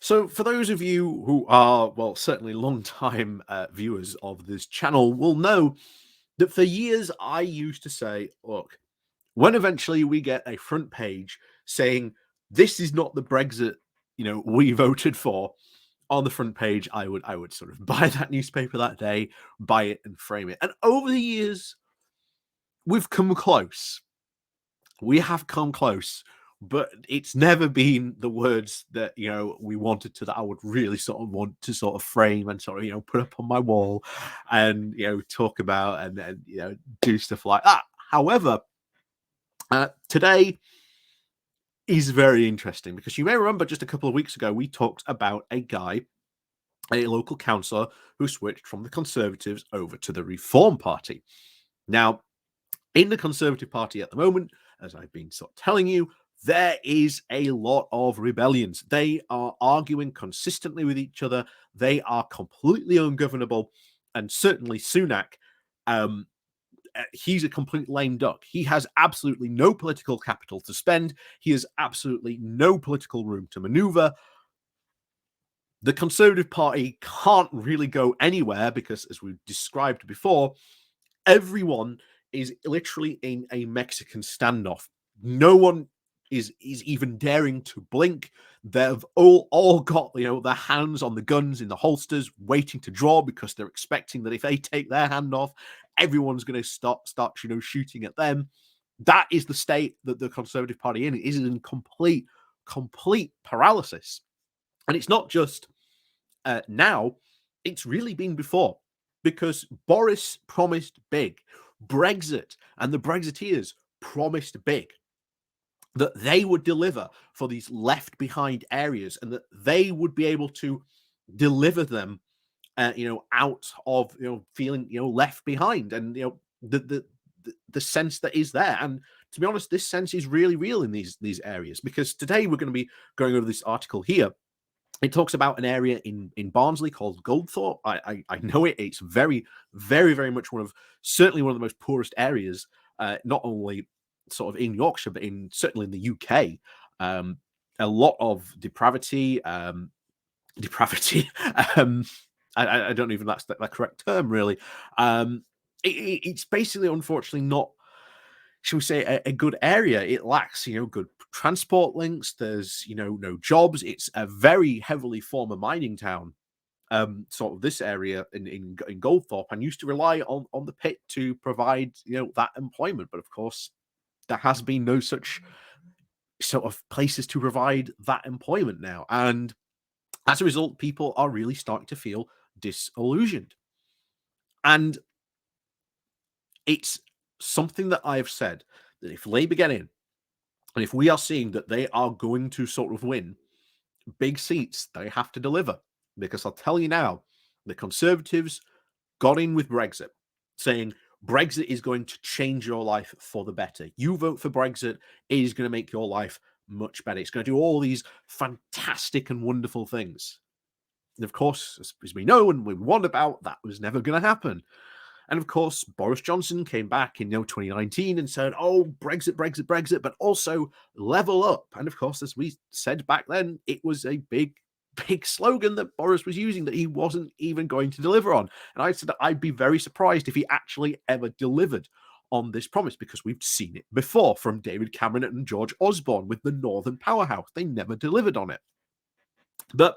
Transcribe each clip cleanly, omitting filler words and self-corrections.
So, for those of you who are, well, certainly long-time viewers of this channel, will know that for years I used to say, look, when eventually we get a front page saying this is not the Brexit, we voted for on the front page, I would sort of buy that newspaper that day, buy it and frame it. And over the years, we've come close. We have come close, but it's never been the words that we wanted to, that I would really sort of want to sort of frame and sort of put up on my wall and talk about and do stuff like that. However, today is very interesting because you may remember just a couple of weeks ago we talked about a guy, a local councillor, who switched from the Conservatives over to the Reform Party. Now, in the Conservative Party at the moment, as I've been sort of telling you, there is a lot of rebellions. They are arguing consistently with each other. They are completely ungovernable. And certainly Sunak, he's a complete lame duck. He has absolutely no political capital to spend. He has absolutely no political room to maneuver. The Conservative Party can't really go anywhere because, as we've described before, everyone is literally in a Mexican standoff. No one is even daring to blink. They've all got their hands on the guns in the holsters, waiting to draw because they're expecting that if they take their hand off, everyone's going to start shooting at them. That is the state that the Conservative Party is in complete paralysis. And it's not just now; it's really been before, because Boris promised big. Brexit and the Brexiteers promised big, that they would deliver for these left behind areas and that they would be able to deliver them, out of, feeling, left behind, and, the sense that is there. And to be honest, this sense is really real in these areas, because today we're going to be going over this article here. It talks about an area in Barnsley called Goldthorpe. I know it. It's very, very, very much certainly one of the most poorest areas, not only sort of in Yorkshire, but certainly in the UK. A lot of depravity. Depravity. I don't even that's the correct term, really. It's basically, unfortunately, not, shall we say, a good area. It lacks, good transport links. There's, no jobs. It's a very heavily former mining town. Sort of this area in Goldthorpe, and used to rely on the pit to provide, that employment. But of course, there has been no such sort of places to provide that employment now. And as a result, people are really starting to feel disillusioned. And it's something that I've said, that if Labour get in, and if we are seeing that they are going to sort of win big seats, they have to deliver. Because I'll tell you now, the Conservatives got in with Brexit, saying Brexit is going to change your life for the better. You vote for Brexit, it is going to make your life much better. It's going to do all these fantastic and wonderful things. And of course, as we know and we warned about, that was never going to happen. And of course, Boris Johnson came back in 2019 and said, oh, Brexit, Brexit, Brexit, but also level up. And of course, as we said back then, it was a big slogan that Boris was using that he wasn't even going to deliver on. And I said that I'd be very surprised if he actually ever delivered on this promise, because we've seen it before from David Cameron and George Osborne with the Northern Powerhouse. They never delivered on it. But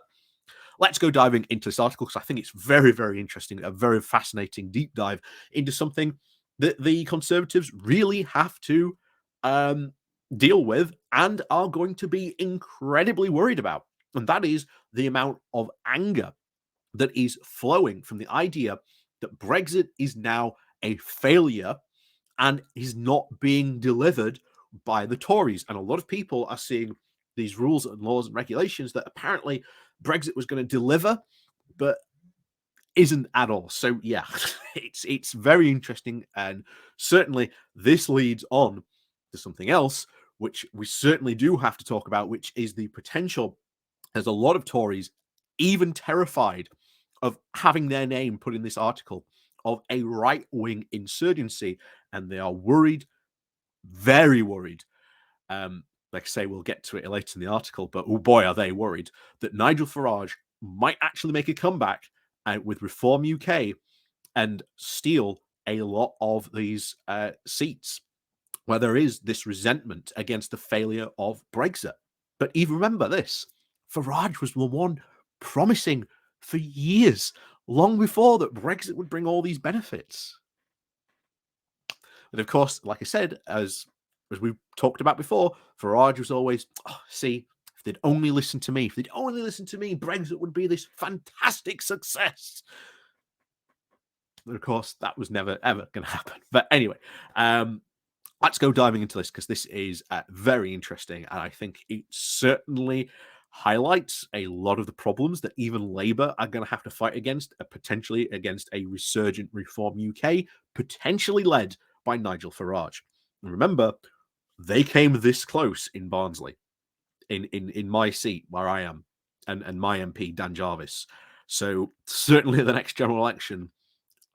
let's go diving into this article, because I think it's very, very interesting, a very fascinating deep dive into something that the Conservatives really have to deal with and are going to be incredibly worried about. And that is the amount of anger that is flowing from the idea that Brexit is now a failure and is not being delivered by the Tories. And a lot of people are seeing these rules and laws and regulations that apparently Brexit was going to deliver, but isn't at all. So yeah, it's very interesting, and certainly this leads on to something else, which we certainly do have to talk about, which is the potential. There's a lot of Tories even terrified of having their name put in this article, of a right-wing insurgency, and they are worried, very worried, like I say, we'll get to it later in the article, but oh boy, are they worried that Nigel Farage might actually make a comeback with Reform UK and steal a lot of these seats where there is this resentment against the failure of Brexit. But even remember this, Farage was the one promising for years, long before that Brexit would bring all these benefits. And of course, like I said, as we talked about before, Farage was always, see, if they'd only listened to me, Brexit would be this fantastic success. And of course, that was never, ever going to happen. But anyway, let's go diving into this because this is very interesting. And I think it certainly highlights a lot of the problems that even Labour are going to have to fight against, potentially against a resurgent Reform UK, potentially led by Nigel Farage. And remember, they came this close in Barnsley, in my seat where I am, and my MP, Dan Jarvis. So certainly the next general election,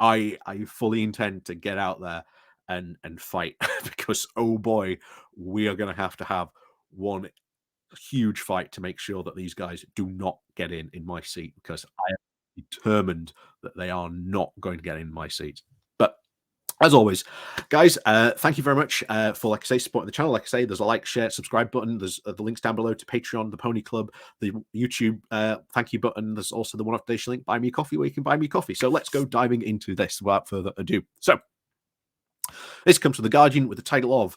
I fully intend to get out there and fight because oh boy, we are going to have one huge fight to make sure that these guys do not get in my seat, because I am determined that they are not going to get in my seat. But as always, guys, thank you very much for, like I say, supporting the channel. Like I say, there's a like, share, subscribe button. There's the links down below to Patreon, the Pony Club, the YouTube thank you button. There's also the one-off donation link, Buy Me Coffee, where you can buy me coffee. So let's go diving into this without further ado. So this comes from The Guardian with the title of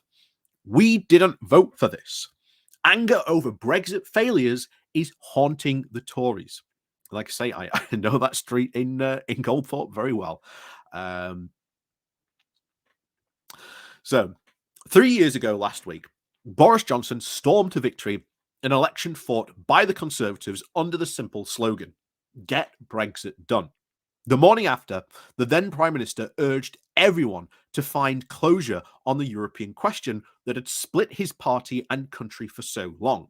"We Didn't Vote for This. Anger over Brexit failures is haunting the Tories." Like I say, I know that street in Goldthorpe very well. So 3 years ago last week, Boris Johnson stormed to victory in an election fought by the Conservatives under the simple slogan, "Get Brexit done." The morning after, the then Prime Minister urged everyone to find closure on the European question that had split his party and country for so long.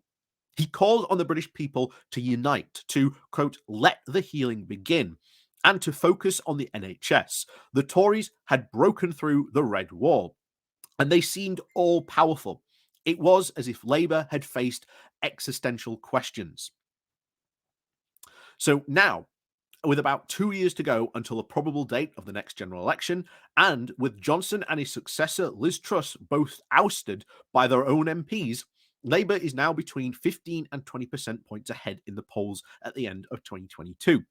He called on the British people to unite, to, quote, "let the healing begin," and to focus on the NHS. The Tories had broken through the red wall, and they seemed all powerful. It was as if Labour had faced existential questions. So now, with about 2 years to go until the probable date of the next general election, and with Johnson and his successor Liz Truss both ousted by their own MPs, Labour is now between 15 and 20% points ahead in the polls at the end of 2022.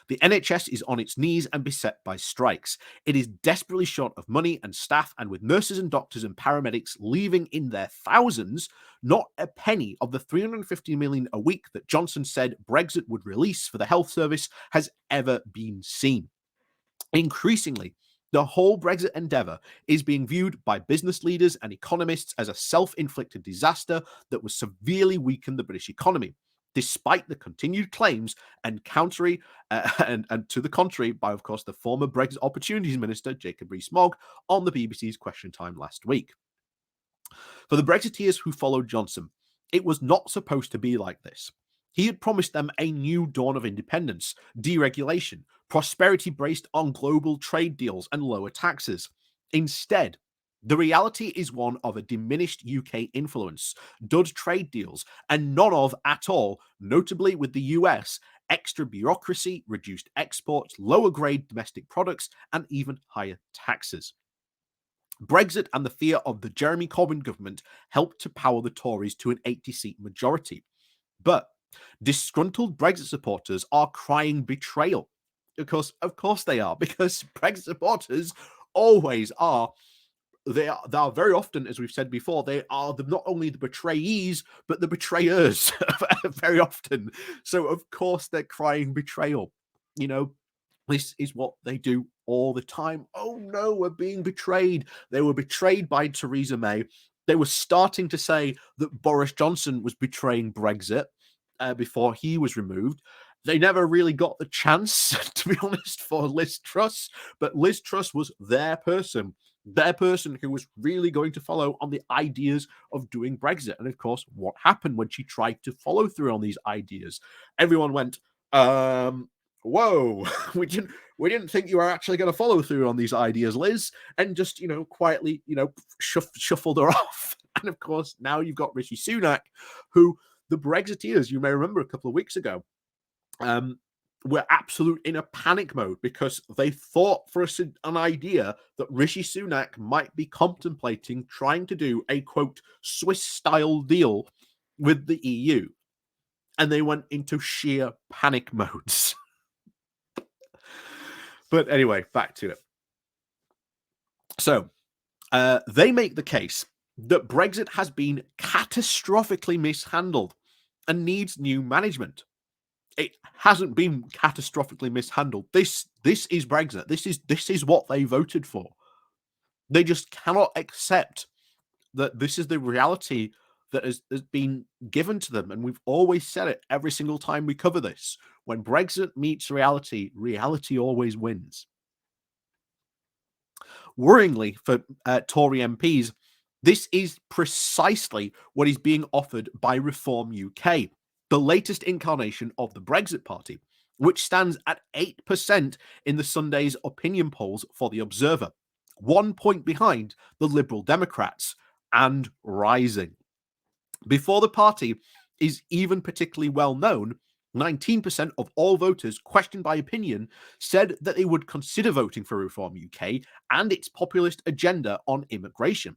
The NHS is on its knees and beset by strikes. It is desperately short of money and staff, and with nurses and doctors and paramedics leaving in their thousands, not a penny of the 350 million a week that Johnson said Brexit would release for the health service has ever been seen. Increasingly, the whole Brexit endeavour is being viewed by business leaders and economists as a self-inflicted disaster that would severely weaken the British economy, despite the continued claims and and to the contrary by, of course, the former Brexit Opportunities Minister, Jacob Rees-Mogg, on the BBC's Question Time last week. For the Brexiteers who followed Johnson, it was not supposed to be like this. He had promised them a new dawn of independence, deregulation, prosperity based on global trade deals and lower taxes. Instead, the reality is one of a diminished UK influence, dud trade deals, and none of at all, notably with the US, extra bureaucracy, reduced exports, lower grade domestic products, and even higher taxes. Brexit and the fear of the Jeremy Corbyn government helped to power the Tories to an 80-seat majority. But disgruntled Brexit supporters are crying betrayal. Of course they are, because Brexit supporters always are. They are very often, as we've said before, they are not only the betrayees, but the betrayers very often. So, of course, they're crying betrayal. You know, this is what they do all the time. Oh no, we're being betrayed. They were betrayed by Theresa May. They were starting to say that Boris Johnson was betraying Brexit before he was removed. They never really got the chance, to be honest, for Liz Truss, but Liz Truss was their person who was really going to follow on the ideas of doing Brexit. And of course, what happened when she tried to follow through on these ideas? Everyone went, whoa, we didn't think you were actually going to follow through on these ideas, Liz, and just, quietly, shuffled her off. And of course, now you've got Rishi Sunak, who the Brexiteers, you may remember a couple of weeks ago, were absolute in a panic mode because they thought for an idea that Rishi Sunak might be contemplating trying to do a, quote, Swiss-style deal with the EU. And they went into sheer panic modes. But anyway, back to it. So, they make the case that Brexit has been catastrophically mishandled and needs new management. It hasn't been catastrophically mishandled. This is Brexit. This is what they voted for. They just cannot accept that this is the reality that has been given to them. And we've always said it every single time we cover this. When Brexit meets reality, reality always wins. Worryingly for Tory MPs, this is precisely what is being offered by Reform UK, the latest incarnation of the Brexit Party, which stands at 8% in the Sunday's opinion polls for The Observer, 1 point behind the Liberal Democrats, and rising. Before the party is even particularly well known, 19% of all voters questioned by opinion said that they would consider voting for Reform UK and its populist agenda on immigration,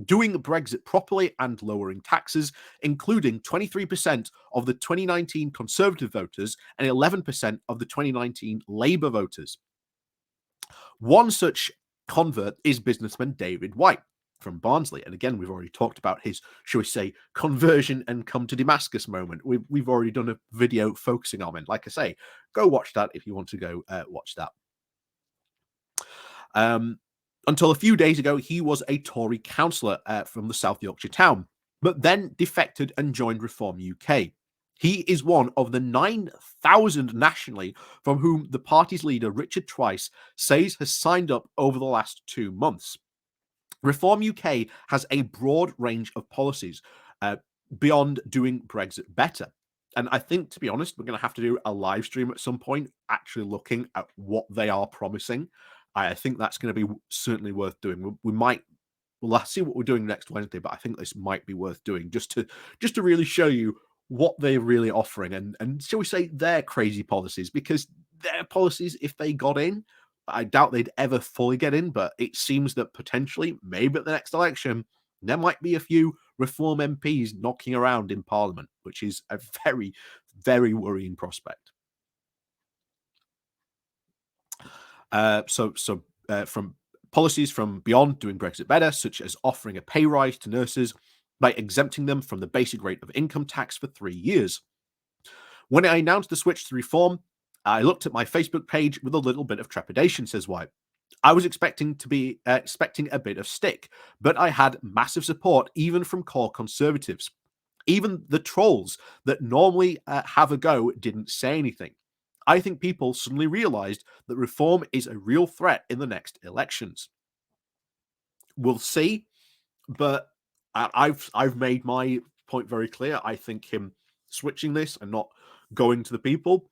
doing Brexit properly and lowering taxes, including 23% of the 2019 Conservative voters and 11% of the 2019 Labour voters. One such convert is businessman David White from Barnsley. And again, we've already talked about his, shall we say, conversion and come to Damascus moment. We've already done a video focusing on it. Like I say, go watch that if you want to go watch that. Until a few days ago, he was a Tory councillor from the South Yorkshire town, but then defected and joined Reform UK. He is one of the 9,000 nationally from whom the party's leader, Richard Twice, says has signed up over the last 2 months. Reform UK has a broad range of policies beyond doing Brexit better. And I think, to be honest, we're going to have to do a live stream at some point, actually looking at what they are promising. I think that's going to be certainly worth doing. We'll see what we're doing next Wednesday, but I think this might be worth doing just to really show you what they're really offering and shall we say their crazy policies, because their policies, if they got in, I doubt they'd ever fully get in, but it seems that potentially, maybe at the next election, there might be a few Reform MPs knocking around in Parliament, which is a very, very worrying prospect. From policies from beyond doing Brexit better, such as offering a pay rise to nurses by exempting them from the basic rate of income tax for 3 years. When I announced the switch to Reform, I looked at my Facebook page with a little bit of trepidation, says White. I was expecting a bit of stick, but I had massive support even from core Conservatives. Even the trolls that normally have a go didn't say anything. I think people suddenly realised that Reform is a real threat in the next elections. We'll see, but I've made my point very clear. I think him switching this and not going to the people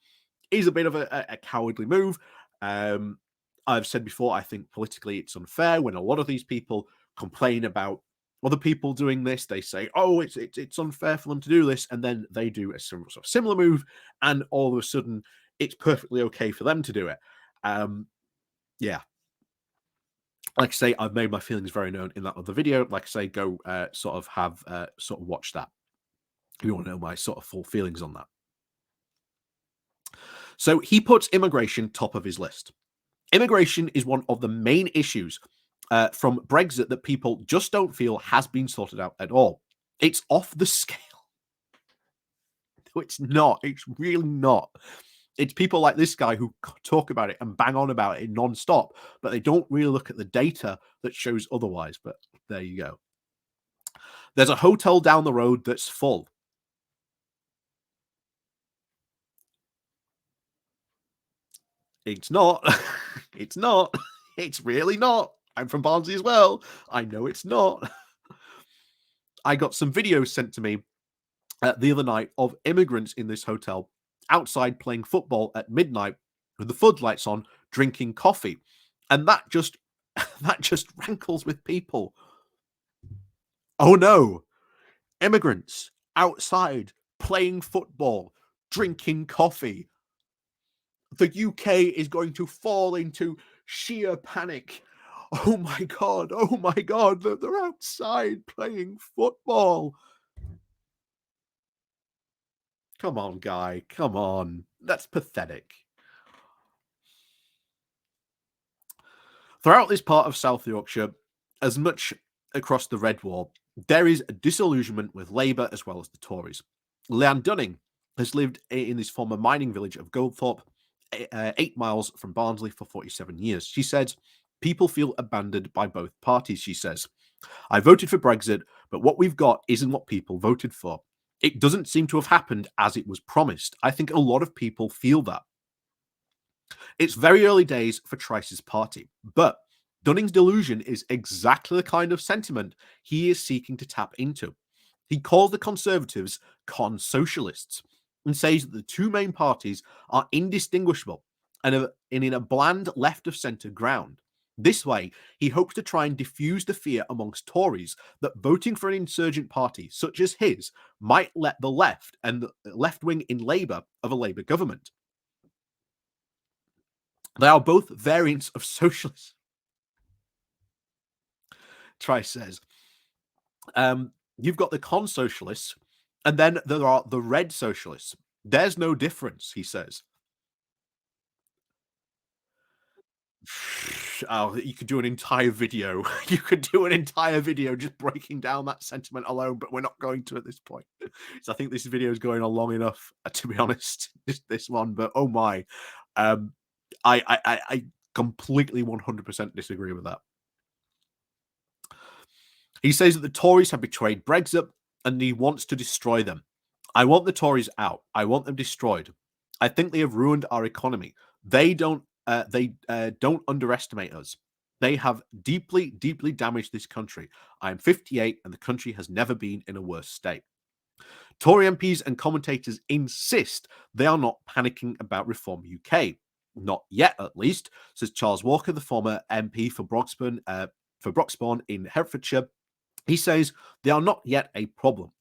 is a bit of a cowardly move. I've said before, I think politically it's unfair when a lot of these people complain about other people doing this. They say, oh, it's unfair for them to do this, and then they do a similar move, and all of a sudden it's perfectly okay for them to do it. Yeah. Like I say, I've made my feelings very known in that other video. Like I say, go watch that if you want to know my sort of full feelings on that. So he puts immigration top of his list. Immigration is one of the main issues from Brexit that people just don't feel has been sorted out at all. It's off the scale. No, it's not. It's really not. It's people like this guy who talk about it and bang on about it non-stop, but they don't really look at the data that shows otherwise. But there you go. There's a hotel down the road that's full. It's not. It's not. It's really not. I'm from Barnsley as well. I know it's not. I got some videos sent to me the other night of immigrants in this hotel outside playing football at midnight with the floodlights on, drinking coffee. And that just rankles with people. Oh no, immigrants outside playing football, drinking coffee. The UK is going to fall into sheer panic. Oh my God, they're outside playing football. Come on, guy, come on. That's pathetic. Throughout this part of South Yorkshire, as much across the Red Wall, there is a disillusionment with Labour as well as the Tories. Leanne Dunning has lived in this former mining village of Goldthorpe, 8 miles from Barnsley, for 47 years. She said, people feel abandoned by both parties, she says. I voted for Brexit, but what we've got isn't what people voted for. It doesn't seem to have happened as it was promised. I think a lot of people feel that. It's very early days for Trice's party, but Dunning's delusion is exactly the kind of sentiment he is seeking to tap into. He calls the Conservatives con-socialists and says that the two main parties are indistinguishable and in a bland left-of-centre ground. This way, he hopes to try and diffuse the fear amongst Tories that voting for an insurgent party such as his might let the left and the left wing in Labour of a Labour government. They are both variants of socialism. Trice says, you've got the con-socialists, and then there are the red socialists. There's no difference, he says. Oh, you could do an entire video. You could do an entire video just breaking down that sentiment alone, but we're not going to at this point. So I think this video is going on long enough, to be honest, this one. But oh my, I completely 100% disagree with that. He says that the Tories have betrayed Brexit and he wants to destroy them. I want the Tories out. I want them destroyed. I think they have ruined our economy. They don't underestimate us. They have deeply, deeply damaged this country. I am 58 and the country has never been in a worse state. Tory MPs and commentators insist they are not panicking about Reform UK. Not yet, at least, says Charles Walker, the former MP for Broxbourne in Hertfordshire. He says they are not yet a problem.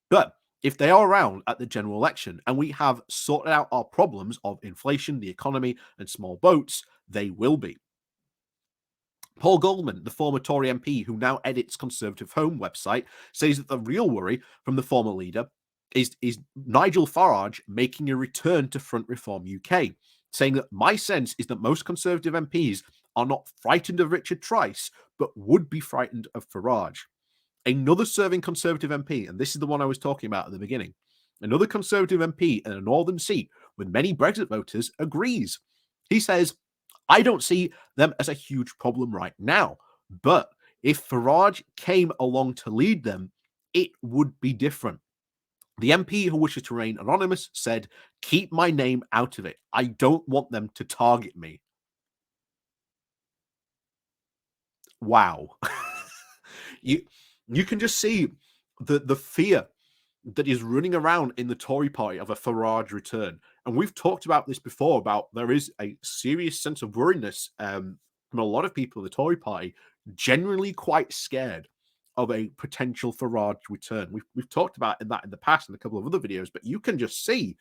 But if they are around at the general election and we have sorted out our problems of inflation, the economy, and small boats, they will be. Paul Goldman, the former Tory MP who now edits Conservative Home website, says that the real worry from the former leader is Nigel Farage making a return to Front Reform UK, saying that my sense is that most Conservative MPs are not frightened of Richard Trice, but would be frightened of Farage. Another serving Conservative MP, and this is the one I was talking about at the beginning, another Conservative MP in a northern seat with many Brexit voters agrees. He says, I don't see them as a huge problem right now, but if Farage came along to lead them, it would be different. The MP who wishes to remain anonymous said, keep my name out of it. I don't want them to target me. Wow. You can just see the fear that is running around in the Tory party of a Farage return. And we've talked about this before, about there is a serious sense of worriedness from a lot of people in the Tory party, genuinely quite scared of a potential Farage return. We've talked about that in the past in a couple of other videos, but you can just see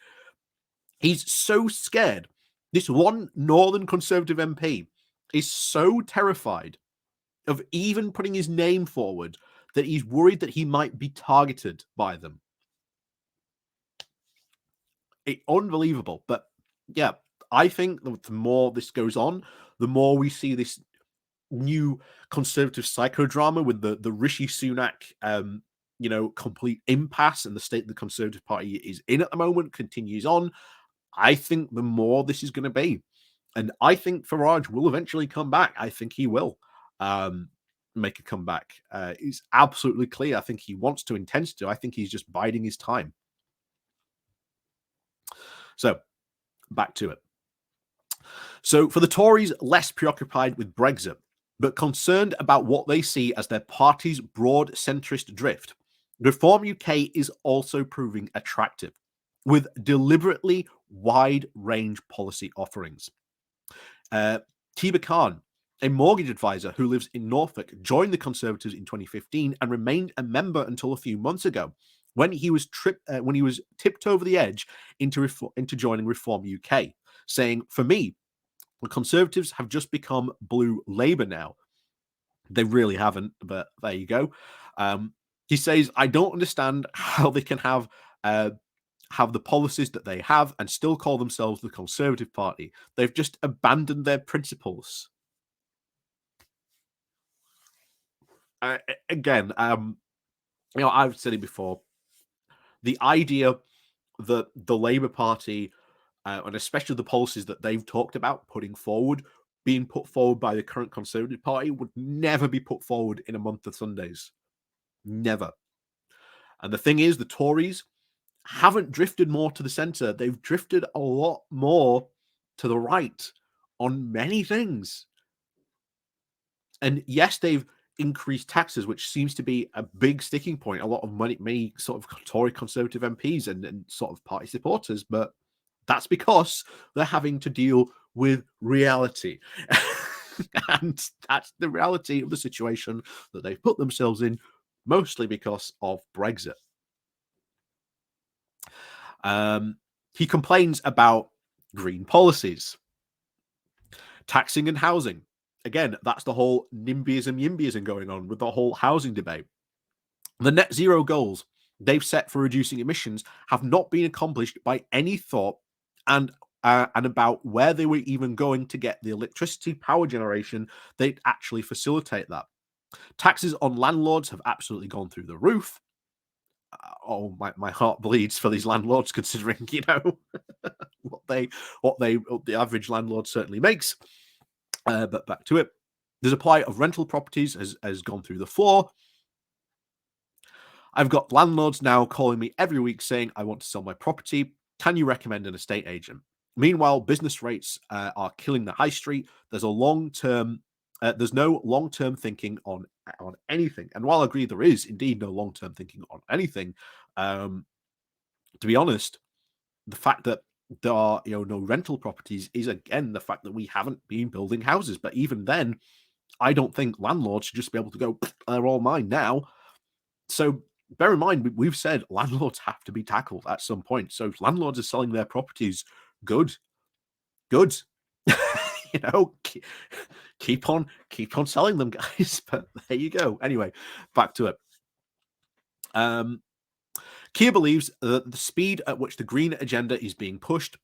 he's so scared. This one Northern Conservative MP is so terrified of even putting his name forward that he's worried that he might be targeted by them. Unbelievable. But yeah, I think the more this goes on, the more we see this new conservative psychodrama with the Rishi Sunak, complete impasse and the state the Conservative Party is in at the moment continues on. I think the more this is going to be. And I think Farage will eventually come back. I think he will make a comeback. It's absolutely clear. I think he wants to, intends to. I think he's just biding his time. So, back to it. So, for the Tories, less preoccupied with Brexit, but concerned about what they see as their party's broad centrist drift, Reform UK is also proving attractive, with deliberately wide-range policy offerings. Tiba Khan A mortgage advisor who lives in Norfolk joined the Conservatives in 2015 and remained a member until a few months ago, when he was tipped over the edge into joining Reform UK, saying, "For me, the Conservatives have just become blue Labour now." They really haven't, but there you go. He says, "I don't understand how they can have the policies that they have and still call themselves the Conservative Party. They've just abandoned their principles." Again, I've said it before. The idea that the Labour Party, and especially the policies that they've talked about putting forward, being put forward by the current Conservative Party, would never be put forward in a month of Sundays. Never. And the thing is, the Tories haven't drifted more to the centre. They've drifted a lot more to the right on many things. And yes, they've increased taxes, which seems to be a big sticking point. A lot of many sort of Tory Conservative MPs and sort of party supporters, but that's because they're having to deal with reality. And that's the reality of the situation that they've put themselves in, mostly because of Brexit. He complains about green policies, taxing and housing. Again, that's the whole NIMBYism, YIMBYism going on with the whole housing debate. The net zero goals they've set for reducing emissions have not been accomplished by any thought and about where they were even going to get the electricity power generation that actually facilitate that. Taxes on landlords have absolutely gone through the roof. Oh, my heart bleeds for these landlords, considering what the average landlord certainly makes. But back to it. The supply of rental properties has gone through the floor. I've got landlords now calling me every week saying, "I want to sell my property. Can you recommend an estate agent?" Meanwhile, business rates are killing the high street. There's no long-term thinking on anything. And while I agree there is indeed no long-term thinking on anything, to be honest, the fact that there are no rental properties is again the fact that we haven't been building houses. But even then, I don't think landlords should just be able to go, "They're all mine now." So bear in mind, we've said landlords have to be tackled at some point. So if landlords are selling their properties, good. you know, keep on selling them, guys. But there you go. Anyway, back to it. Keir believes that the speed at which the green agenda is being pushed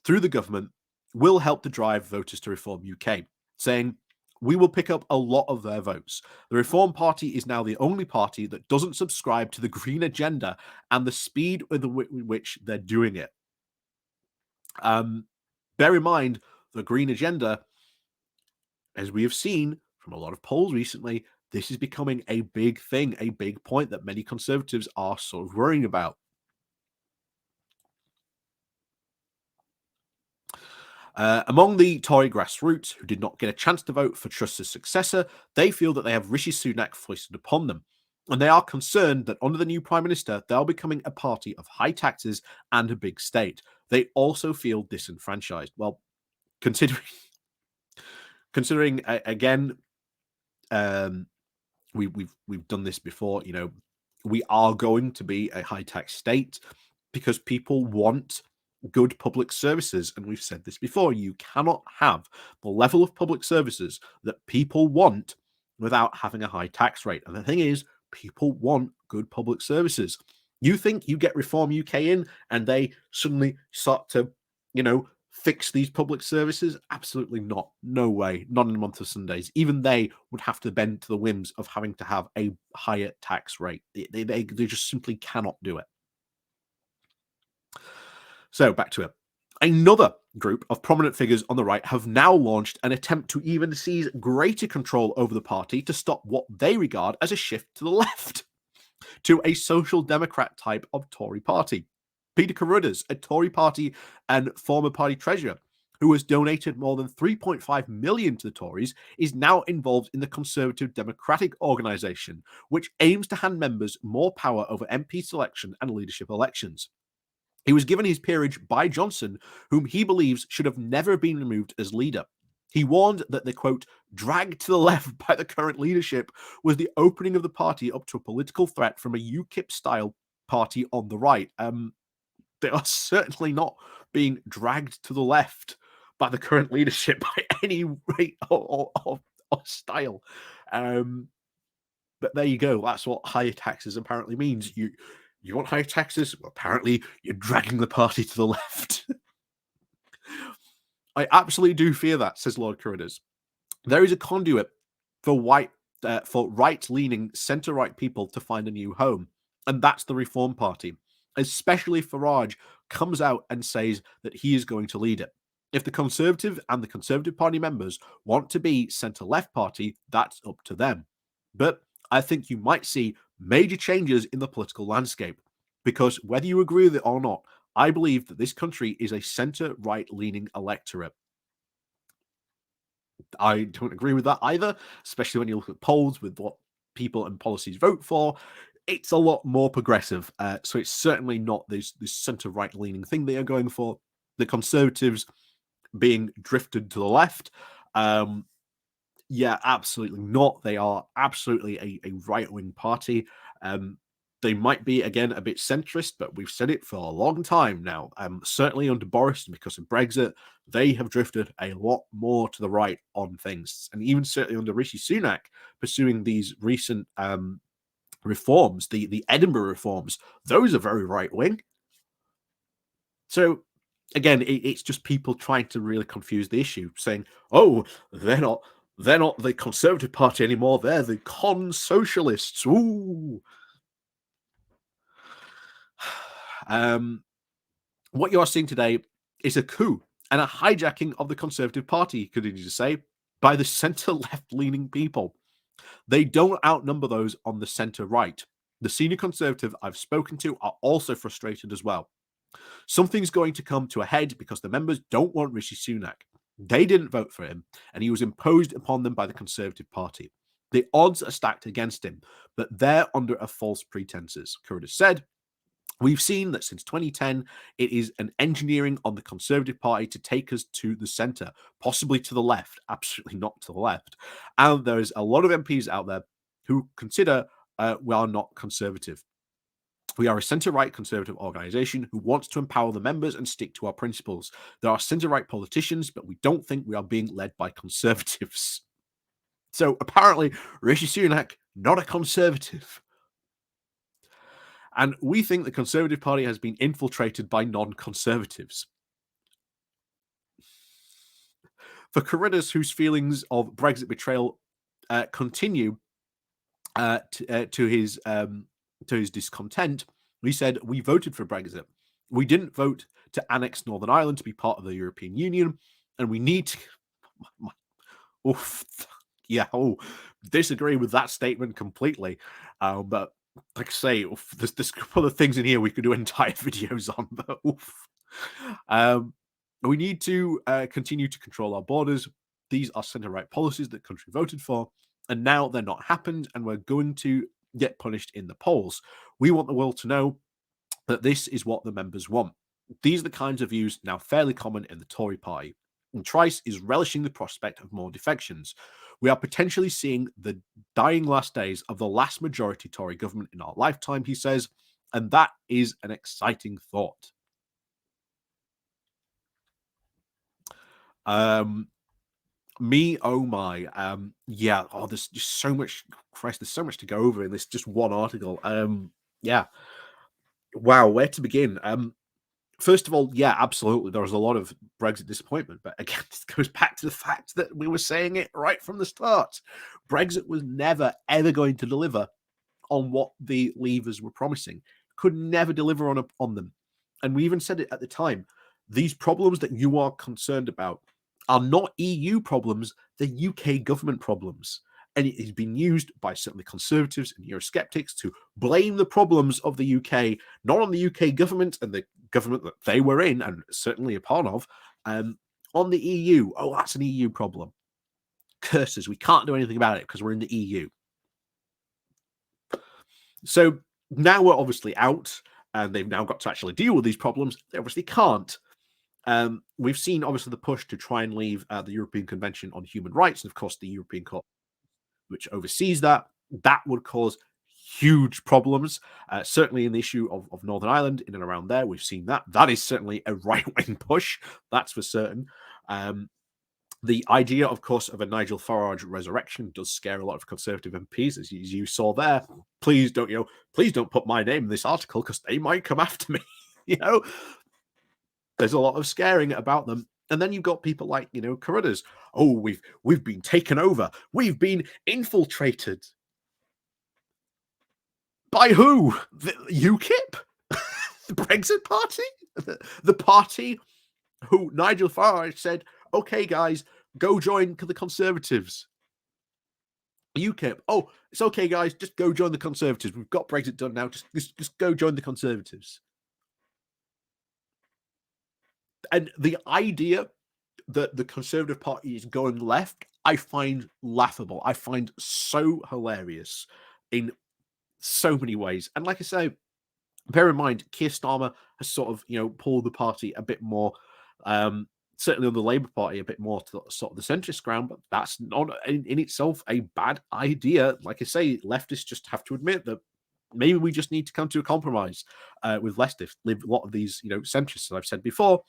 through the government will help to drive voters to Reform UK, saying, "We will pick up a lot of their votes. The Reform Party is now the only party that doesn't subscribe to the green agenda and the speed with which they're doing it." Bear in mind, the green agenda, as we have seen from a lot of polls recently, this is becoming a big thing, a big point that many Conservatives are sort of worrying about. Among the Tory grassroots who did not get a chance to vote for Truss's successor, they feel that they have Rishi Sunak foisted upon them. And they are concerned that under the new Prime Minister, they're becoming a party of high taxes and a big state. They also feel disenfranchised. Well, considering again, we've done this before. We are going to be a high tax state because people want good public services, and we've said this before. You cannot have the level of public services that people want without having a high tax rate. And the thing is, people want good public services. You think you get Reform UK in and they suddenly start to fix these public services? Absolutely not. No way. Not in a month of Sundays. Even they would have to bend to the whims of having to have a higher tax rate. They just simply cannot do it. So back to it. Another group of prominent figures on the right have now launched an attempt to even seize greater control over the party to stop what they regard as a shift to the left, to a social democrat type of Tory party. Peter Carruthers, a Tory party and former party treasurer, who has donated more than 3.5 million to the Tories, is now involved in the Conservative Democratic Organisation, which aims to hand members more power over MP selection and leadership elections. He was given his peerage by Johnson, whom he believes should have never been removed as leader. He warned that the, quote, drag to the left by the current leadership was the opening of the party up to a political threat from a UKIP-style party on the right. They are certainly not being dragged to the left by the current leadership by any rate or style. But there you go. That's what higher taxes apparently means. You want higher taxes? Well, apparently you're dragging the party to the left. I absolutely do fear that, says Lord Carruthers. There is a conduit for right-leaning centre-right people to find a new home, and that's the Reform Party. Especially Farage comes out and says that he is going to lead it. If the Conservative and the Conservative Party members want to be centre-left party, that's up to them. But I think you might see major changes in the political landscape, because whether you agree with it or not, I believe that this country is a centre-right leaning electorate. I don't agree with that either, especially when you look at polls with what people and policies vote for. It's a lot more progressive. So it's certainly not this centre-right leaning thing they are going for. The Conservatives being drifted to the left. Yeah, absolutely not. They are absolutely a right-wing party. They might be, again, a bit centrist, but we've said it for a long time now. Certainly under Boris, because of Brexit, they have drifted a lot more to the right on things. And even certainly under Rishi Sunak, pursuing these recent reforms, the Edinburgh reforms, those are very right-wing. So, again, it's just people trying to really confuse the issue, saying, oh, they're not the Conservative Party anymore, they're the con-socialists. Ooh. What you are seeing today is a coup and a hijacking of the Conservative Party, continue to say, by the centre-left leaning people. They don't outnumber those on the centre-right. The senior Conservative I've spoken to are also frustrated as well. Something's going to come to a head because the members don't want Rishi Sunak. They didn't vote for him, and he was imposed upon them by the Conservative Party. The odds are stacked against him, but they're under a false pretenses, Carruthers said. We've seen that since 2010, it is an engineering on the Conservative Party to take us to the centre, possibly to the left, absolutely not to the left. And there's a lot of MPs out there who consider we are not conservative. We are a centre-right Conservative organisation who wants to empower the members and stick to our principles. There are centre-right politicians, but we don't think we are being led by Conservatives. So apparently, Rishi Sunak, not a Conservative. And we think the Conservative Party has been infiltrated by non-Conservatives. For Carruthers, whose feelings of Brexit betrayal continue to his discontent, he said, we voted for Brexit. We didn't vote to annex Northern Ireland to be part of the European Union, and we need to... disagree with that statement completely. But like I say, there's a couple of things in here we could do entire videos on, but we need to continue to control our borders. These are centre-right policies that the country voted for, and now they're not happened, and we're going to get punished in the polls. We want the world to know that this is what the members want. These are the kinds of views now fairly common in the Tory party. And Trice is relishing the prospect of more defections. We are potentially seeing the dying last days of the last majority Tory government in our lifetime, he says, and that is an exciting thought. Me, oh my, there's just so much, Christ, there's so much to go over in this just one article. Wow, where to begin? First of all, yeah, absolutely, there was a lot of Brexit disappointment, but again, this goes back to the fact that we were saying it right from the start. Brexit was never, ever going to deliver on what the Leavers were promising, could never deliver on them. And we even said it at the time, these problems that you are concerned about are not EU problems, they're UK government problems. And it has been used by certainly Conservatives and Eurosceptics to blame the problems of the UK, not on the UK government and the government that they were in and certainly a part of, on the EU. Oh, that's an EU problem. Curses, we can't do anything about it because we're in the EU. So now we're obviously out and they've now got to actually deal with these problems. They obviously can't. We've seen obviously the push to try and leave the European Convention on Human Rights, and of course the European Court, which oversees that. That would cause huge problems. Certainly in the issue of Northern Ireland, in and around there, we've seen that. That is certainly a right-wing push, that's for certain. The idea, of course, of a Nigel Farage resurrection does scare a lot of Conservative MPs, as you saw there. Please don't put my name in this article because they might come after me. There's a lot of scaring about them. And then you've got people like, Carruthers. Oh, we've been taken over. We've been infiltrated. By who? The UKIP? The Brexit party? The party who Nigel Farage said, okay, guys, go join the Conservatives. UKIP. Oh, it's okay, guys, just go join the Conservatives. We've got Brexit done now. Just go join the Conservatives. And the idea that the Conservative Party is going left, I find laughable. I find so hilarious in so many ways. And like I say, bear in mind, Keir Starmer has sort of, pulled the party a bit more, certainly on the Labour Party, a bit more to sort of the centrist ground, but that's not in itself a bad idea. Like I say, leftists just have to admit that maybe we just need to come to a compromise with leftists, a lot of these, centrists, as I've said before.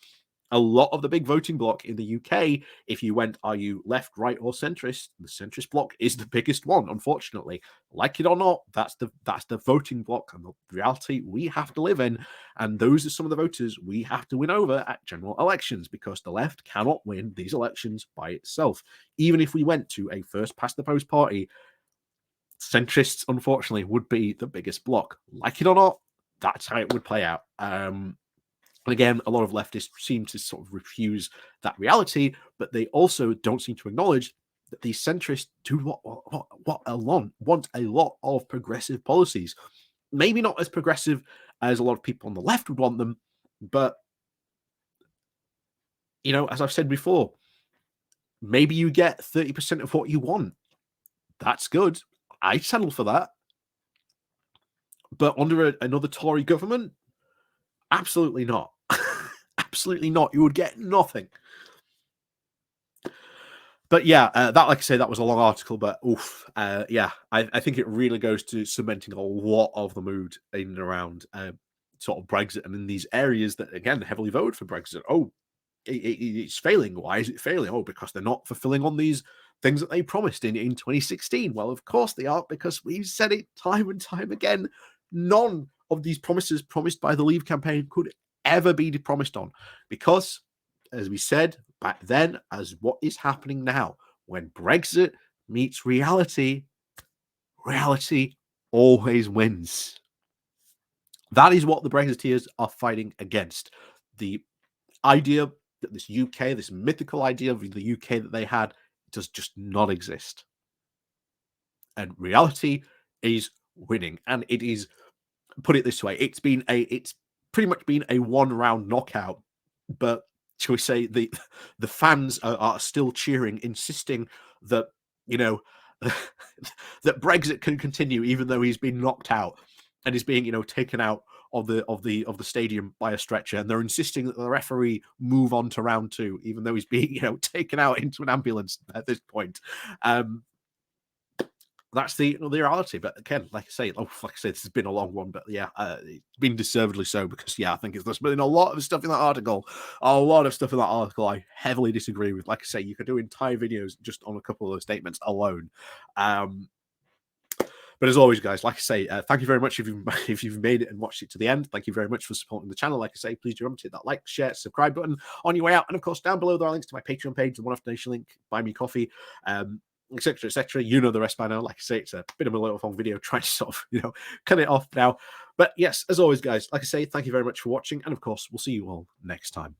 A lot of the big voting bloc in the UK, if you went, are you left, right, or centrist? The centrist bloc is the biggest one, unfortunately. Like it or not, that's the voting bloc and the reality we have to live in. And those are some of the voters we have to win over at general elections, because the left cannot win these elections by itself. Even if we went to a first past the post party, centrists, unfortunately, would be the biggest bloc. Like it or not, that's how it would play out. And again, a lot of leftists seem to sort of refuse that reality, but they also don't seem to acknowledge that these centrists do want a lot of progressive policies. Maybe not as progressive as a lot of people on the left would want them, but, as I've said before, maybe you get 30% of what you want. That's good. I'd settle for that. But under another Tory government, absolutely not. Absolutely not. You would get nothing. But yeah, that, like I say, that was a long article, but I think it really goes to cementing a lot of the mood in and around sort of Brexit, and in these areas that, again, heavily voted for Brexit. Oh, it's failing. Why is it failing? Oh, because they're not fulfilling on these things that they promised in 2016. Well, of course they are, because we've said it time and time again. None of these promises promised by the Leave campaign could ever be promised on, because, as we said back then, as what is happening now, when Brexit meets reality, reality always wins. That is what the Brexiteers are fighting against. The idea that this UK, this mythical idea of the UK that they had, does just not exist. And reality is winning. And it is, put it this way, it's pretty much been a one-round knockout, but shall we say the fans are still cheering, insisting that that Brexit can continue even though he's been knocked out and is being taken out of the stadium by a stretcher, and they're insisting that the referee move on to round two even though he's being taken out into an ambulance at this point. That's the reality. But again, like I say, this has been a long one, but yeah, it's been deservedly so, because I think there's been a lot of stuff in that article. I heavily disagree with. Like I say, you could do entire videos just on a couple of those statements alone. But as always, guys, like I say, thank you very much if you've made it and watched it to the end. Thank you very much for supporting the channel. Like I say, please do remember to hit that like, share, subscribe button on your way out. And of course, down below there are links to my Patreon page, the one-off donation link, buy me coffee, etc., etc. You know the rest by now. Like I say, it's a bit of a little long video, trying to sort of, cut it off now. But yes, as always, guys, like I say, thank you very much for watching. And of course, we'll see you all next time.